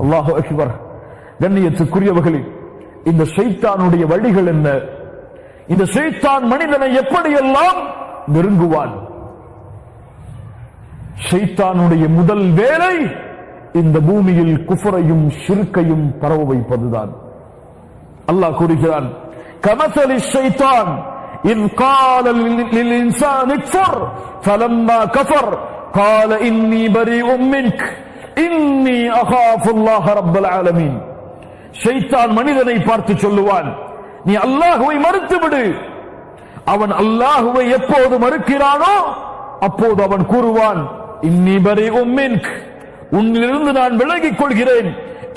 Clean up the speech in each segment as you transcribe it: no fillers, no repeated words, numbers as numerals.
அல்லாஹு அக்பர். கண்ணியத்துக்குரியவர்களே, இந்த ஷைத்தானுடைய வழிகள் என்ன? இந்த ஷைத்தான் மனிதனை எப்படியெல்லாம் நெருங்குவான்? ஷைத்தானுடைய முதல் வேலை இந்த பூமியில் குஃப்ரையும் ஷிர்கையும் பரவ வைப்பதுதான். அல்லாஹ் கூறுகிறான், கமஸலி ஷைத்தான் இன் கால லில் இன்சானி கஃபர் ஃபலம்மா கஃபர் قال إني بريء منك إني أخاف الله رب العالمين. ஷைத்தான் மனிதனை பார்த்து சொல்லுவான், நீ அல்லாஹ்வை மறுத்து விடு. அவன் அல்லாஹ்வை எப்போது மறுக்கிறானோ அப்போது அவன் கூறுவான், இன்னி பரீஉம் மின்க், உன்னிலிருந்து நான் விலகிக் கொள்கிறேன்.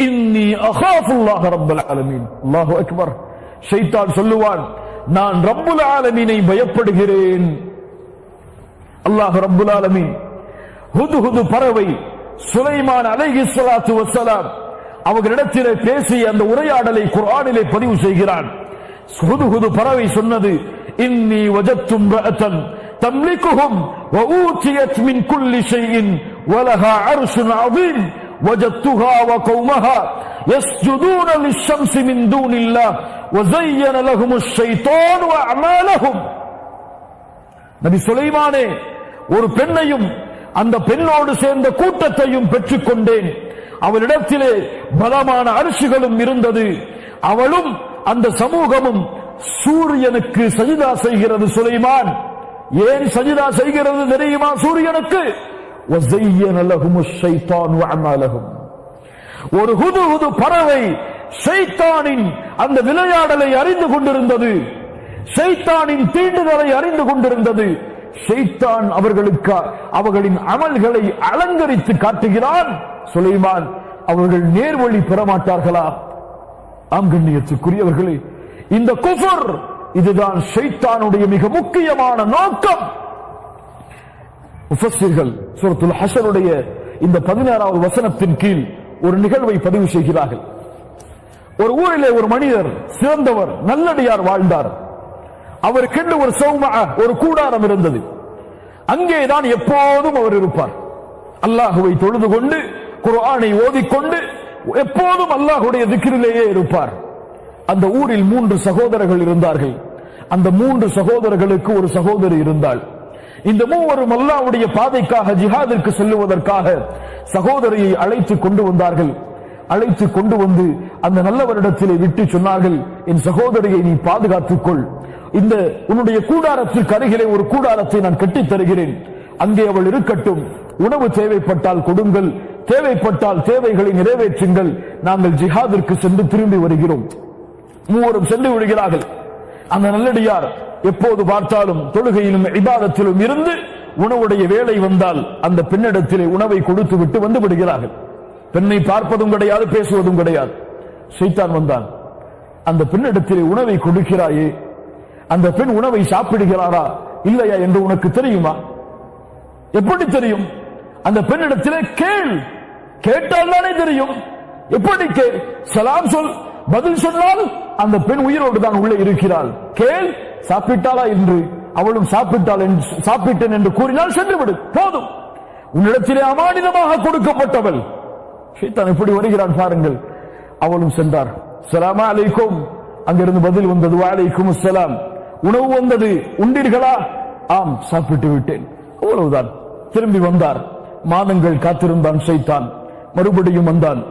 இன்னி அகாஃபுல்லாஹ ரப்பல் ஆலமீன். அல்லாஹு அக்பர். ஷைத்தான் சொல்லுவான், நான் ரப்புல் ஆலமீனை பயப்படுகிறேன். அல்லாஹ் ரப்புல் ஆலமீன் ஹுதுஹுது பறவை சுலைமான் அலைஹிஸ்ஸலாத்து வஸ்ஸலாம் அவர்களிடத்திலே பேசிய அந்த உரையாடலை குர்ஆனிலே பதிவு செய்கிறான். ஹுதுஹுது பறவை சொன்னது, இன்னி வஜத்து இம்ரஅத்தன் தம்லிகுஹும் வ ஊதியத் மின் குல்லி ஷைஇன் வ லஹா அர்ஷுன் அதீம் வஜத்துஹா வ கௌமஹா யஸ்ஜுதூன லிஷம்ஸி மின் தூனில்லாஹ் வ ஸய்யன லஹுமுஷ் ஷைத்தானு அஅமாலஹும். நபி சுலைமானே, ஒரு பெண்ணையும் அந்த பெண்ணோடு சேர்ந்த கூட்டத்தையும் பெற்றுக் கொண்டேன். அவளிடத்திலே பலமான அரிசிகளும் இருந்தது. அவளும் அந்த சமூகமும் சூரியனுக்கு சஜிதா செய்கிறது. சுலைமான் ஏன் சஜிதா செய்கிறது தெரியுமா? சூரியனுக்கு. வஸய்யன லஹுமுஷ் ஷைத்தானு அஅமாலஹும். ஒரு ஹுதுஹுது பறவை ஷைத்தானின் அந்த விளையாடலை அறிந்து கொண்டிருந்தது. ஷைத்தானின் தீண்டுதலை அறிந்து கொண்டிருந்தது. ஷைத்தான் அவர்களின் அமல்களை அலங்கரித்து காட்டுகிறான். சுலைமான் அவர்கள் நேர்வழி பெறமாட்டார்களா? ஆம் கண்ணியத்துக்குரியவர்களே, இந்த குஃபர் இதுதான் ஷைத்தானுடைய மிக முக்கியமான நோக்கம். முஃபஸ்ஸிர்கள் சூரத்துல் ஹஷருடைய இந்த 16வது வசனத்தின் கீழ் ஒரு நிகழ்வை பதிவு செய்கிறார்கள். ஒரு ஊரிலே ஒரு மனிதர், சிறந்தவர், நல்லடியார் வாழ்ந்தார். அவருக்கென்று ஒரு சௌமா, ஒரு கூடாரம் இருந்தது. அங்கேதான் எப்போதும் அவர் இருப்பார். அல்லாஹுவை தொழுது கொண்டு குர்ஆனை ஓதிக்கொண்டு எப்போதும் அல்லாஹுடைய திக்ரிலேயே இருப்பார். அந்த ஊரில் 3 சகோதரர்கள் இருந்தார்கள். அந்த 3 சகோதரர்களுக்கு ஒரு சகோதரி இருந்தாள். இந்த மூவரும் அல்லாஹ்வுடைய பாதைக்காக ஜிஹாதிற்கு செல்லுவதற்காக சகோதரியை அழைத்து கொண்டு வந்தார்கள். அழைத்து கொண்டு வந்து அந்த நல்லவரிடத்திலே விட்டு சொன்னார்கள், என் சகோதரியை நீ பாதுகாத்துக் கொள். இந்த உன்னுடைய கூடாரத்திற்கு அருகிலே ஒரு கூடாரத்தை நான் கட்டித் தருகிறேன். அங்கே அவள் இருக்கட்டும். உணவு தேவைப்பட்டால் கொடுங்கள், தேவைப்பட்டால் தேவைகளை நிறைவேற்றுங்கள். நாங்கள் ஜிஹாதிற்கு சென்று திரும்பி வருகிறோம். மூவரும் சென்று விடுகிறார்கள். அந்த நல்லடியார் எப்போது பார்த்தாலும் தொழுகையிலும் இபாதத்திலும் இருந்து உணவுடைய வேலை வந்தால் அந்த பெண்ணிடத்திலே உணவை கொடுத்து விட்டு வந்து விடுகிறார்கள். பெண்ணை பார்ப்பதும் கிடையாது, பேசுவதும் கிடையாது. ஷைத்தான் வந்தான். அந்த பெண்ணிடத்திலே உணவை கொடுக்கிறாயே, அந்த பெண் உணவை சாப்பிடுகிறாரா இல்லையா என்று உனக்கு தெரியுமா? எப்படி தெரியும்? அந்த பெண்ணிடத்திலே கேள், கேட்டால் தானே தெரியும். எப்படி கேள்? சலாம் சொல், பதில் சொன்னால் அந்த பெண் உயிரோடு தான் உள்ளே இருக்கிறாள். கேள், சாப்பிட்டாளா என்று. அவளும் சாப்பிட்டேன் என்று கூறினால் சென்று விடு, போதும். உன்னிடத்திலே அமானிதமாக கொடுக்கப்பட்டவள். ஷைத்தான் எப்படி வருகிறான் பாருங்கள். அவளும் சென்றார். ஸலாமு அலைக்கும். அங்கிருந்து பதில் வந்தது, வஅலைக்கும் அஸ்ஸலாம். உணவு வந்தது, உண்டீர்களா? ஆம், சாப்பிட்டு விட்டேன். அவ்வளவுதான். திரும்பி வந்தார். மாதங்கள் காத்திருந்தான் ஷைத்தான். மறுபடியும் வந்தான்.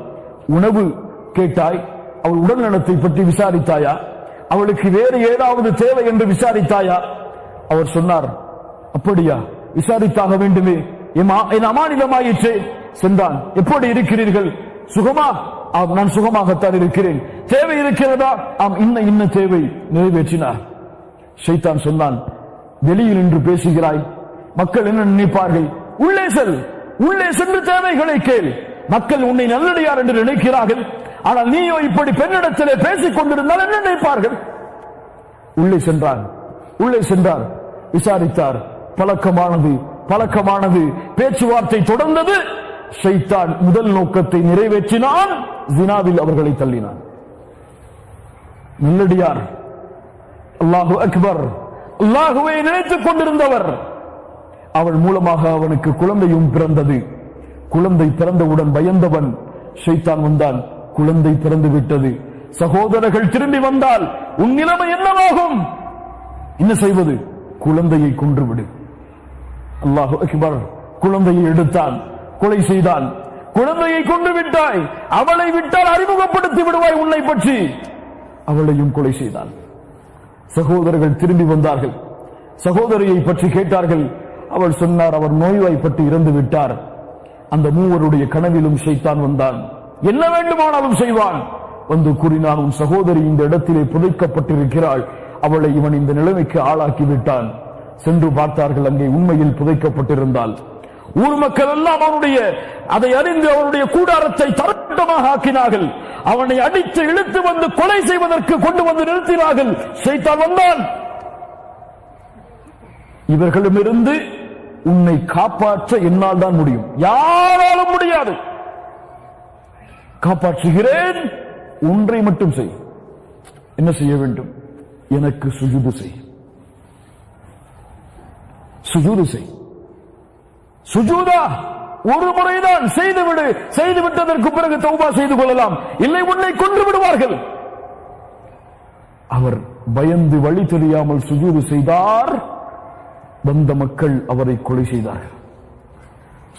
உணவு கேட்டாய், அவள் உடல் நலத்தை பற்றி விசாரித்தாயா? அவளுக்கு வேறு ஏதாவது தேவை என்று விசாரித்தாயா? அவர் சொன்னார், அப்படியா, விசாரித்தாக வேண்டுமே, என் அமானிதமாயிற்றே. சென்றான். எப்படி இருக்கிறீர்கள்? சுகமா? ஆம், நான் சுகமாகத்தான் இருக்கிறேன். தேவை இருக்கிறதா? ஆம், இன்ன தேவை. நிறைவேற்றினார். ஷைத்தான் சொன்னான், வெளியில் நின்று பேசுகிறாய், மக்கள் என்ன நினைப்பார்கள்? உள்ளே செல், உள்ளே சென்று தேவைகளை கேள். மக்கள் உன்னை நல்லடியார் என்று நினைக்கிறார்கள். ஆனால் நீயோ இப்படி பெண்ணிடத்திலே பேசிக் கொண்டிருந்தால் என்ன நினைப்பார்கள்? உள்ளே சென்றான். உள்ளே சென்றார். விசாரித்தார். பழக்கமானது பேச்சுவார்த்தை தொடர்ந்தது. ஷைத்தான் முதல் நோக்கத்தை நிறைவேற்றினான். ஜினாவில் அவர்களை தள்ளினான். நல்லடியார், அல்லாஹு அக்பர், அல்லாஹுவை நினைத்துக் கொண்டிருந்தவர். அவள் மூலமாக அவனுக்கு குழந்தையும் பிறந்தது. குழந்தை பிறந்தவுடன் பயந்தவன் ஷைத்தான் வந்தான், குழந்தை பிறந்து விட்டது. சகோதரர்கள் திரும்பி வந்தால் உன் நிலைமை என்னவாகும்? என்ன செய்வது? குழந்தையை கொன்றுவிடு. அல்லாஹு அக்பர். குழந்தையை எடுத்தான், கொலை செய்தான். குழந்தையை கொன்று விட்டாய், அவளை விட்டால் அறிமுகப்படுத்தி விடுவாய் உன்னை பற்றி. அவளையும் கொலை செய்தான். சகோதரர்கள் திரும்பி வந்தார்கள், சகோதரியை பற்றி கேட்டார்கள். அவள் சொன்னார், அவர் நோய்வாய்ப்பட்டு இறந்து விட்டார். அந்த மூவருடைய கனவிலும் ஷைத்தான் வந்தான், என்ன வேண்டுமானாலும் செய்வான். வந்து கூறினான், உன் சகோதரி இந்த இடத்திலே புதைக்கப்பட்டிருக்கிறாள், அவளை இவன் இந்த நிலைமைக்கு ஆளாக்கி விட்டான். சென்று பார்த்தார்கள், அங்கே உண்மையில் புதைக்கப்பட்டிருந்தால். ஊர் மக்கள் எல்லாம் அவனுடைய அதை அறிந்து அவனுடைய கூடாரத்தை தரட்டமாக ஆக்கினார்கள். அவனை அடித்து இழுத்து வந்து கொலை செய்வதற்கு கொண்டு வந்து நிறுத்தினார்கள். ஷைத்தான் வந்தான், இவர்களிடமிருந்து உன்னை காப்பாற்ற என்னால் தான் முடியும், யாராலும் முடியாது. காப்பாற்றுகிறேன், ஒன்றை மட்டும் செய். என்ன செய்ய வேண்டும்? எனக்கு சுஜூது செய், சுஜூது செய். சுஜூதா ஒரு முறைதான் செய்துவிடு, செய்து விட்டதற்கு பிறகு தௌபா செய்து கொள்ளலாம், இல்லை உன்னை கொன்று விடுவார்கள். அவர் பயந்து வழி தெரியாமல் சுஜூது செய்தார். வந்த மக்கள் அவரை கொலை செய்தார்கள்.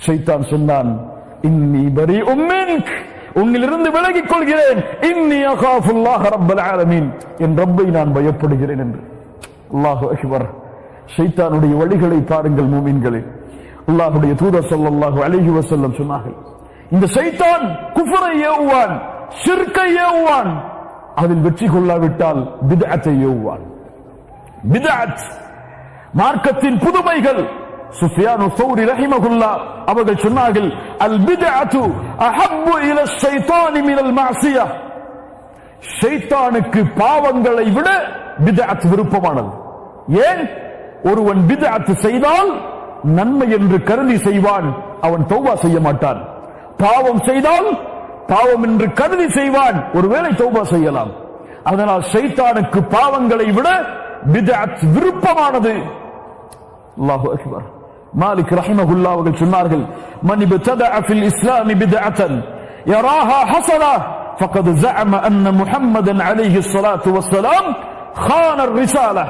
ஷைத்தான் சொன்னான், இன்னி பரீஉம் மின்க், உன்னிலிருந்து விலகிக் கொள்கிறேன். இன்னி அகாஃபுல்லாஹ ரப்பல் ஆலமீன், என் ரப்பை நான் பயப்படுகிறேன் என்று. அல்லாஹு அக்பர். ஷைத்தானுடைய வழிகளை பாருங்கள் மூமின்களே. அல்லாஹ்வுடைய தூதர் ஸல்லல்லாஹு அலைஹி வஸல்லம் சொன்னார்கள், இந்த ஷைத்தான் குஃப்ரை ஏவுவான், ஷிர்கை ஏவுவான், அதில் வெற்றி கொள்ளாவிட்டால் பித்அத்தை ஏவுவான். பித்அத் மார்க்கத்தின் புதுமைகள். சுஃபியானு ஸௌரி ரஹிமஹுல்லாஹ் அவர்கள் சொன்னார்கள், அல் பித்அத்து அஹப்பு இலா ஷைத்தானி மினல் மஅசியஹ், ஷைத்தானுக்கு பாவங்களை விட பித்அத் விருப்பமானது. ஏன்? ஒருவன் பித்அத் செய்தால் நன்மை என்று கருதி செய்வான், அவன் தௌபா செய்ய மாட்டான். பாவம் செய்தால் பாவம் என்று கருதி செய்வான், ஒருவேளை தௌபா செய்யலாம். அதனால் ஷைத்தானுக்கு பாவங்களை விட பித்அத் விருப்பமானது. அல்லாஹு அக்பர். மாலிக் ரஹிமஹுல்லாஹ் அவர்கள் சொன்னார்கள், மன் இப்ததஅ ஃபில் இஸ்லாம் பித்அத்தன் யராஹா ஹஸனா ஃபகத் ஸஅம அன்ன முஹம்மதன் அலைஹி ஸலாத்து வஸ்ஸலாம் خان الرسالة.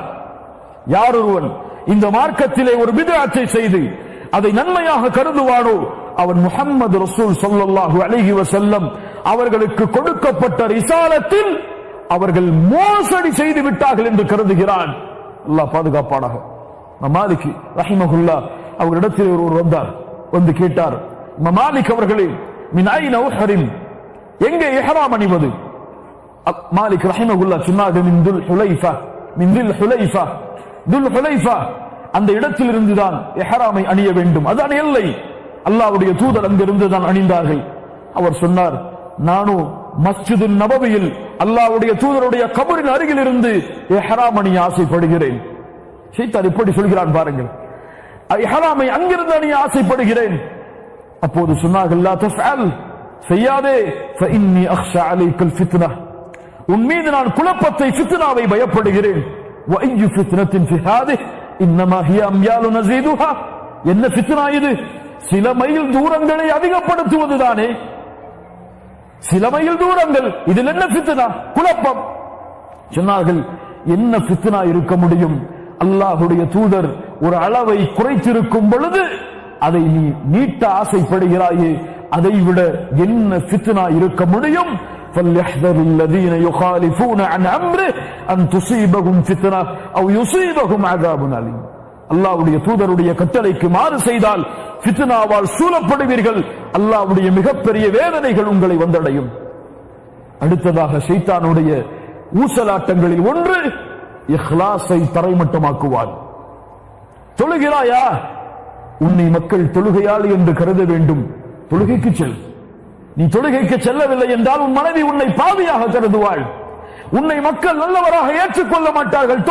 யாரொருவன் இந்த மார்க்கத்திலே ஒரு பித்அத்தை செய்து அதை நன்மையாக கருதுவானோ, அவன் முஹம்மது ரசூல் ஸல்லல்லாஹு அலைஹி வஸல்லம் அவர்களுக்கு கொடுக்கப்பட்ட ரிசாலத்தில் அவர்கள் மோசடி செய்து விட்டார்கள் என்று கருதுகிறான். அல்லாஹ் பாதுகாப்பானாக. மாலிக் ரஹிமஹுல்லாஹ் அவரிடத்தில் ஒருவர் வந்தார், வந்து கேட்டார், மாலிக் அவர்களே, மின் ஐன உஹ்ரிம், எங்கே இஹ்ராம் அணிவது? மாலிக் ரஹிமஹுல்லாஹ் சொன்னார்கள், மின் துல் ஹுலைஃபா, மின் துல் ஹுலைஃபா, துல் ஹுலைஃபா அந்த இடத்தில் இருந்துதான் இஹ்ராமை அணிய வேண்டும், அதான் எல்லை. அல்லாஹ்வுடைய தூதர் அங்கிருந்து தான் அணிந்தார்கள். அவர் சொன்னார், நானும் மஸ்ஜிது நபவியில் அல்லாஹ்வுடைய தூதருடைய கபரின் அருகில் இருந்து இஹ்ராம் அணிய ஆசைப்படுகிறேன். ஷைத்தான் இப்படி சொல்கிறான் பாருங்கள், இஹ்ராமை அங்கிருந்து அணிய ஆசைப்படுகிறேன். அப்போது சொன்னார்கள், லா தஃஅல், செய்யாதே, ஃபஇன்னி அக்ஷா அலைக்கல் ஃபித்னா, உன் மீது நான் குழப்பத்தை, ஃபித்னாவை பயப்படுகிறேன். வஅய்யு ஃபித்னத்தின் ஃபி ஹாதிஹ் இன்னமா ஹிய அம்யாலு நஸீதுஹா, என்ன ஃபித்னா இது? சில மைல் தூரங்களை அதிகப்படுத்துவதுதானே, சில மைல் தூரங்கள், இதில் என்ன ஃபித்னா? குழப்பம். சொன்னார்கள், என்ன ஃபித்னா இருக்க முடியும்? அல்லாஹ்வுடைய தூதர் ஒரு அளவை குறைத்திருக்கும் பொழுது அதை நீ நீட்ட ஆசைப்படுகிறாயே, அதை விட என்ன ஃபித்னா இருக்க முடியும்? فَلْيَحْذَرِ الَّذِينَ يُخَالِفُونَ عَنْ أَمْرِهِ أَنْ تُصِيبَهُمْ فِتْنَةٌ أَوْ يُصِيبَهُمْ عَذَابٌ أَلِيمٌ. அல்லாஹ்வுடைய தூதருடைய கட்டளைக்கு மாறு செய்தால் ஃபித்னாவால் சூழப்படுவீர்கள், அல்லாஹ்வுடைய மிகப்பெரிய வேதனைகள் உங்களை வந்தடையும். அடுத்ததாக ஷைத்தானுடைய ஊசலாட்டங்களில் ஒன்று, இஹ்லாஸை தரைமட்டமாக்குவான். தொழுகிறாயா? உன்னை மக்கள் தொழுகையாளி என்று கருத வேண்டும், தொழுகைக்கு செல். நீ தொழுகைக்கு செல்லவில்லை என்றால் உன் மனைவி உன்னை பாவியாக கருதுவாள், உன்னை மக்கள் நல்லவராக ஏற்றுக்கொள்ள மாட்டார்கள்.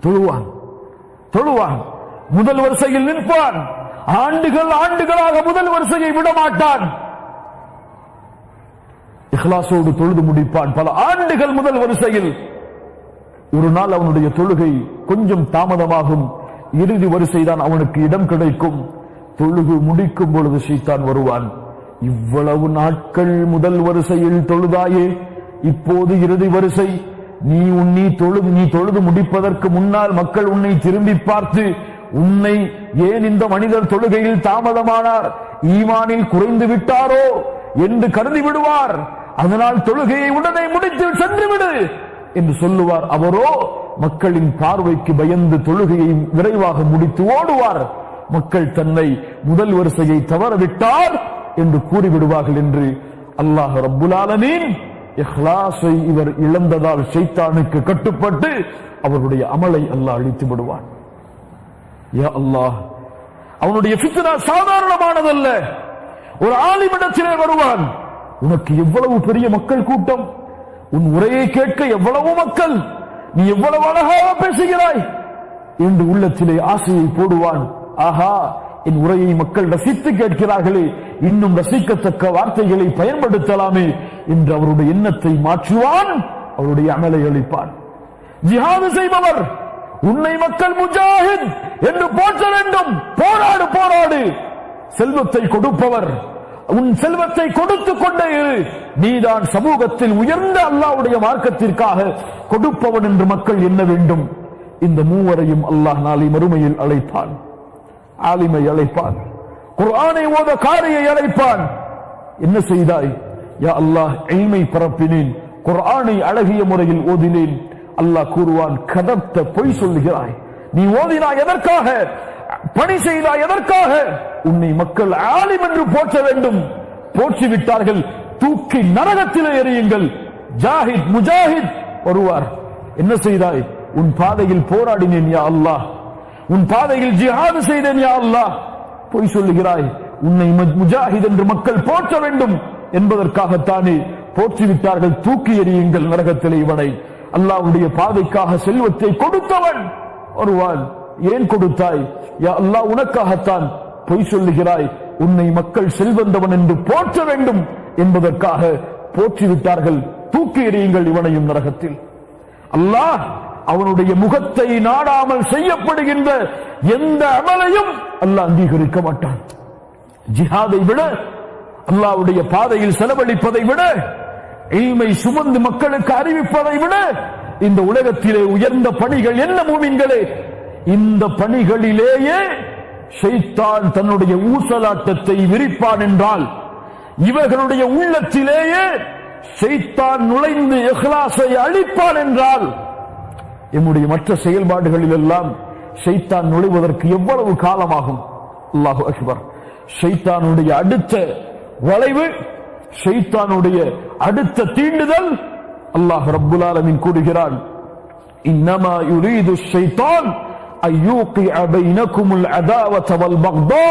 தொழுவான், தொழுவான், முதல் வரிசையில் நிற்பான், ஆண்டுகளாக முதல் வரிசையை விடமாட்டான், இஹ்லாஸோடு தொழுது முடிப்பான். பல ஆண்டுகள் முதல் வரிசையில். ஒரு நாள் அவனுடைய தொழுகை கொஞ்சம் தாமதமாகும், இறுதி வரிசைதான் அவனுக்கு இடம் கிடைக்கும். தொழுகு முடிக்கும் பொழுது ஷைத்தான் வருவான். இவ்வளவு நாட்கள் முதல் வரிசையில் தொழுதாயே, இப்போது இறுதி வரிசை. நீ தொழுது முடிப்பதற்கு முன்னால் மக்கள் உன்னை திரும்பி பார்த்து உன்னை ஏன் இந்த மனிதர் தொழுகையில் தாமதமானார், ஈமானில் குறைந்து விட்டாரோ என்று கருதி விடுவார். அதனால் தொழுகையை உடனே முடித்து சென்று விடு என்று சொல்லுவார். அவரோ மக்களின் பார்வைக்கு பயந்து தொழுகையை விரைவாக முடித்து ஓடுவார். மக்கள் தன்னை முதல் வரிசையை தவறவிட்டார் என்று கூறிவிடுவார்கள் என்று அல்லாஹ் ரப்புல் ஆலமீன் இஹ்லாஸை இவர் இழந்ததால் ஷைத்தானுக்கு கட்டுப்பட்டு அவருடைய அமலை அல்லாஹ் அழித்து விடுவான். யா அல்லாஹ், அவனுடைய ஃபித்னா சாதாரணமானதல்ல. ஒரு ஆலிமிடத்திலே வருவான், உனக்கு எவ்வளவு பெரிய மக்கள் கூட்டம், உன் உரையை கேட்க எவ்வளவு மக்கள், நீ எவ்வளவு அழகாக பேசுகிறாய் என்று உள்ளத்திலே ஆசையை போடுவான். ஆஹா, என் உரையை மக்கள் ரசித்து கேட்கிறார்களே, இன்னும் ரசிக்கத்தக்க வார்த்தைகளை பயன்படுத்தலாமே என்று அவருடைய எண்ணத்தை மாற்றுவான், அவருடைய அமலை அளிப்பான். ஜிஹாது செய்பவர், உன்னை மக்கள் முஜாஹித் என்று போற்ற வேண்டும், போராடு போராடு. செல்வத்தை கொடுப்பவர், உன் செல்வத்தை கொடுத்துக் கொண்டே இரு, நீதான் சமூகத்தில் உயர்ந்த அல்லாஹ்வுடைய மார்க்கத்திற்காக கொடுப்பவன் என்று மக்கள் எண்ண வேண்டும். இந்த மூவரையும் அல்லாஹ் நாளை மறுமையில் அழைப்பான். ஆலிமை அழைப்பான், குர்ஆனை ஓத காரியை அழைப்பான். என்ன செய்தாய்? யா அல்லாஹ், இல்மை பரப்பினேன், குர்ஆனை அழகிய முறையில் ஓதினேன். அல்லாஹ் கூறுவான், கதப்த, பொய் சொல்லுகிறாய். நீ ஓதினாய் எதற்காக? பணி செய்தாய் எதற்காக? உன்னை மக்கள் ஆலிம் என்று போற்ற வேண்டும். போற்றி விட்டார்கள், தூக்கி நரகத்திலே எறியுங்கள். ஜாஹித் முஜாஹித் வருவார். என்ன செய்தாய்? உன் பாதையில் போராடினேன் யா அல்லாஹ், உன் பாதையில் ஜிஹாது செய்தேன் யா அல்லாஹ். பொய் சொல்லுகிறாய். உன்னை முஜாஹித் என்று மக்கள் போற்ற வேண்டும் என்பதற்காகத்தானே போற்றிவிட்டார்கள். தூக்கி எறியுங்கள் நரகத்திலே இவனை. அல்லாஹ்வுடைய பாதைக்காக செல்வத்தை கொடுத்தவன் வருவான். ஏன் கொடுத்தாய்? யா அல்லாஹ், உனக்காகத்தான். பொய் சொல்லுகிறாய். உன்னை மக்கள் செல்வந்தவன் என்று போற்ற வேண்டும் என்பதற்காக போற்றிவிட்டார்கள். தூக்கி எறியுங்கள் இவனையும் நரகத்தில். அல்லாஹ் அவனுடைய முகத்தை நாடாமல் செய்யப்படுகின்ற எந்த அமலையும் அல்லாஹ் அங்கீகரிக்க மாட்டான். ஜிஹாதை விட, அல்லாஹ்வுடைய பாதையில் செலவழிப்பதை விட, இல்மை சுமந்து மக்களுக்கு அறிவிப்பதை விட இந்த உலகத்திலே உயர்ந்த பணிகள் என்ன மூமின்களே? இந்த பணிகளிலேயே ஷைத்தான் தன்னுடைய ஊசலாட்டத்தை விரிப்பான் என்றால், இவர்களுடைய உள்ளத்திலேயே ஷைத்தான் நுழைந்து இஹ்லாஸை அழிப்பான் என்றால், நம்முடைய மற்ற செயல்பாடுகளில் எல்லாம் ஷைத்தான் நுழைவதற்கு எவ்வளவு காலமாகும்? அல்லாஹு அக்பர். ஷைத்தானுடைய அடுத்த வளைவு, ஷைத்தானுடைய அடுத்த தீண்டுதல் அல்லாஹ் ரப்புல் ஆலமீன் கூறுகிறான், இன்னமா யுரீது ஷைத்தான் அய்யூகிஅ பைனகுமுல் அதாவத வல் பக்தா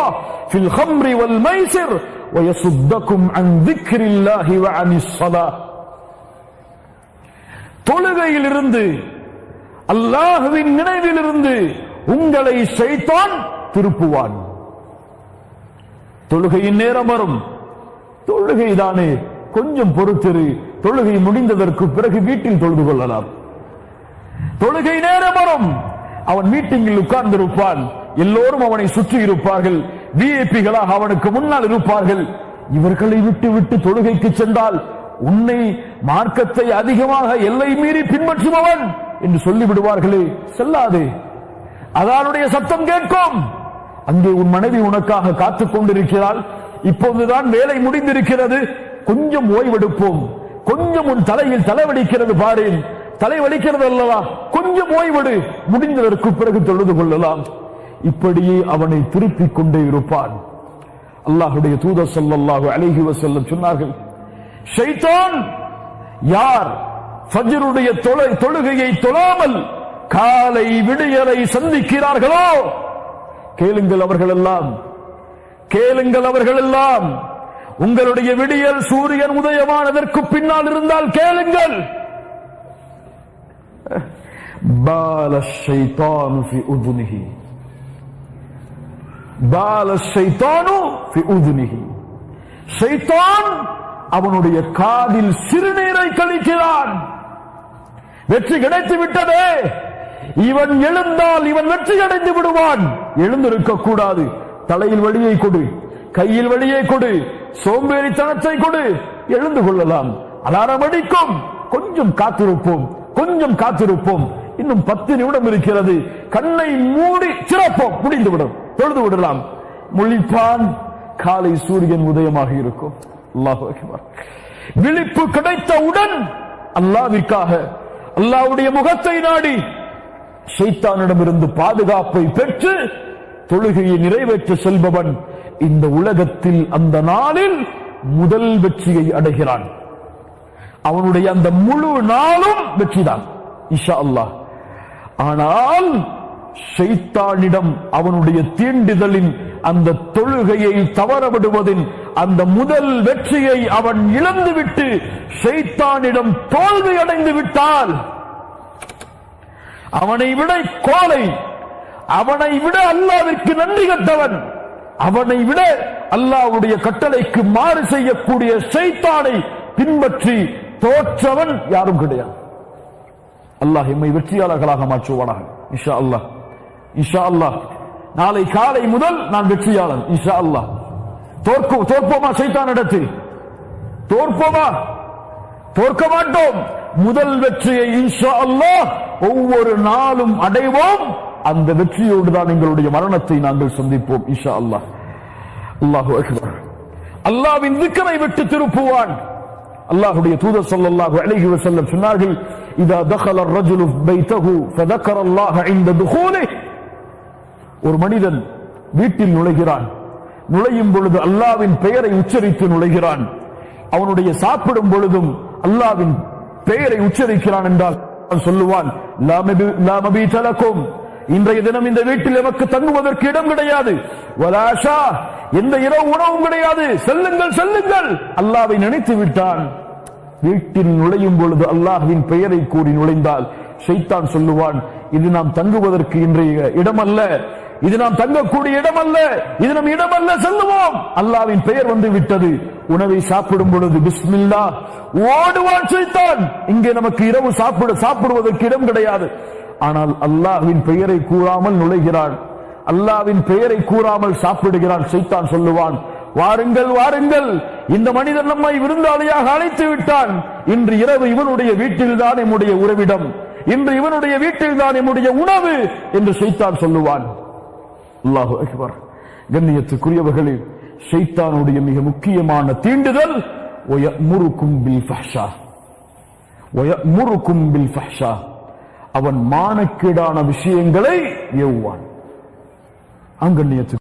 ஃபில் ஹம்ரி வல் மைஸிர் வயசுத்தகும் அன் திக்ரில்லாஹி வ அனிஸ் ஸலாத். தொழுகையிலிருந்து, அல்லாஹ்வின் நினைவிலிருந்து உங்களை ஷைத்தான் திருப்புவான். தொழுகையின் நேரம் வரும், தொழுகைதானே, கொஞ்சம் பொறுத்திரு, தொழுகை முடிந்ததற்கு பிறகு வீட்டில் தொழுது கொள்ளலாம். தொழுகை நேரம் வரும், அவன் மீட்டிங்கில் உட்கார்ந்திருப்பான், எல்லோரும் அவனை சுற்றி இருப்பார்கள், விஐபிகளாக அவனுக்கு முன்னால் இருப்பார்கள். இவர்களை விட்டு விட்டு தொழுகைக்கு சென்றால் உன்னை மார்க்கத்தை அதிகமாக எல்லை மீறி பின்பற்றுபவன் என்று சொல்லிவிடுவார்களே, செல்லாதே. அதனுடைய சத்தம் கேட்கும். அங்கே உன் மனைவி உனக்காக காத்துக் கொண்டிருக்கிறாள். இப்போதுதான் வேலை முடிந்திருக்கிறது, கொஞ்சம் ஓய்வெடுப்போம், கொஞ்சம் உன் தலையில் தலைவலிக்கிறது பாரேன், தலைவலிக்கிறது அல்லவா, கொஞ்சம் ஓய்வெடு, முடிந்ததற்கு பிறகு தொழுது கொள்ளலாம். இப்படியே அவனை திருப்பிக் கொண்டே இருப்பான். அல்லாஹ்வுடைய தூதர் ஸல்லல்லாஹு அலைஹி வஸல்லம் சொன்னார்கள், ஷைத்தான் யார் ஃபஜ்ருடைய தொழுகையை தொழாமல் காலை விடியலை சந்திக்கிறார்களோ, கேளுங்கள் அவர்கள் எல்லாம் உங்களுடைய விடியல் சூரியன் உதயமானதற்கு பின்னால் இருந்தால் கேளுங்கள். பால ஷைத்தானு ஃபி உதுனிஹி, பால ஷைத்தானு ஃபி உதுனிஹி. ஷைத்தான் அவனுடைய காதில் சிறுநீரை கழிக்கிறான். வெற்றி கிடைத்து விட்டதே, இவன் எழுந்தால் இவன் வெற்றி அடைந்து விடுவான். எழுந்திருக்க கூடாது, தலையில் வலியை கொடு, கையில் வழியை கொடு, சோம்பேறித்தனத்தை கொடு, எழுந்து கொள்ளலாம். அலாரம் அடிக்கும், கொஞ்சம் காத்திருப்போம், இன்னும் 10 நிமிடம் இருக்கிறது, கண்ணை மூடி சிறப்போம், முடிந்துவிடும், தொழுது விடலாம். முழிப்பான், காலை சூரியன் உதயமாக இருக்கும். அல்லாஹு அக்பர். விழிப்பு கிடைத்தவுடன் அல்லாஹ்விற்காக, அல்லாஹ்வுடைய முகத்தை நாடி ஷைத்தானிடமிருந்து பாதுகாப்பை பெற்று தொழுகையை நிறைவேற்ற செல்பவன் இந்த உலகத்தில் அந்த நாளில் முதல் வெற்றியை அடைகிறான். அவனுடைய அந்த முழு நாளும் வெற்றிதான் இன்ஷா அல்லாஹ். ஆனால் ஷைத்தானிடம் அவனுடைய தீண்டுதலின் அந்த தொழுகையை தவறவிடுவதின் அந்த முதல் வெற்றியை அவன் இழந்துவிட்டு ஷைத்தானிடம் தோல்வி அடைந்து விட்டால், அவனை விட கோலை, அவனை விட அல்லாஹ்விற்கு நன்றி கட்டவன், அவனை விட அல்லாஹ்வுடைய கட்டளைக்கு மாறு செய்யக்கூடிய ஷைத்தானை பின்பற்றி தோற்றவன் யாரும் கிடையாது. அல்லாஹ் எம்மை வெற்றியாளர்களாக மாற்றுவானாக இன்ஷா அல்லாஹ். இன்ஷா அல்லாஹ் நாளை காலை முதல் நான் வெற்றியாளன் இன்ஷா அல்லாஹ். தோற்போமா ஷைத்தானிடத்தில்? தோற்போமா? தோற்க மாட்டோம். முதல் வெற்றியை இன்ஷா அல்லாஹ் ஒவ்வொரு நாளும் அடைவோம். அந்த வெற்றியோடு தான் எங்களுடைய மரணத்தை நாங்கள் சந்திப்போம் இன்ஷா அல்லாஹ். அல்லாஹு அக்பர். அல்லாஹ்வின் திக்ரை விட்டு திருப்புவான். அல்லாஹ்வுடைய தூதர் ஸல்லல்லாஹு அலைஹி வஸல்லம் சொன்னார்கள், இதா தഖல الرجل بيته فذكر الله عند دخوله. ஒரு மனிதன் வீட்டில் நுழைகிறான், நுழையும் பொழுது அல்லாஹ்வின் பெயரை உச்சரித்து நுழைகிறான். அவனுடைய சாப்பிடும் பொழுதும் அல்லாஹ்வின் பெயரை உச்சரிக்கிறான் என்றால் சொல்லுவான், லா மபீத லக்கும், இன்றைய தினம் இந்த வீட்டில் எமக்கு தங்குவதற்கு இடம் கிடையாது. வலாஷா, எந்த இரவு உணவும் கிடையாது, செல்லுங்கள் செல்லுங்கள். அல்லாஹ்வை நினைத்து விட்டான். வீட்டில் நுழையும் பொழுது அல்லாஹ்வின் பெயரை கூறி நுழைந்தால் ஷைத்தான் சொல்லுவான், இது நாம் தங்குவதற்கு இன்றைய இடம் அல்ல, இது நாம் தங்கக்கூடிய இடம் அல்ல, இது நம் இடம் அல்ல, செல்லுவோம். அல்லாஹ்வின் பெயர் வந்து விட்டது. உணவை சாப்பிடும் பொழுது பிஸ்மில்லாஹ், ஓடுவான் ஷைத்தான். இங்கே நமக்கு இரவு சாப்பிடுவதற்கு இடம் கிடையாது. ஆனால் அல்லாஹ்வின் பெயரை கூறாமல் நுழைகிறான், அல்லாஹ்வின் பெயரை கூறாமல் சாப்பிடுகிறான். ஷைத்தான் சொல்லுவான், வாருங்கள் வாருங்கள், இந்த மனிதன் நம்மை விருந்தாளியாக அழைத்து விட்டான். இன்று இரவு இவனுடைய வீட்டில் தான் நம்முடைய உறவிடம், இன்று இவனுடைய வீட்டில் தான் நம்முடைய உணவு என்று ஷைத்தான் சொல்லுவான். அல்லாஹு அக்பர். கண்ணியத்துக்குரியவர்களே, ஷைத்தானுடைய மிக முக்கியமான தீண்டுதல் வயமுருக்கும் பில் ஃபஹ்ஷா, வயமுருக்கும் பில் ஃபஹ்ஷா. அவன் மானக்கேடான விஷயங்களை ஏவுவான். அங்கண்ணியத்து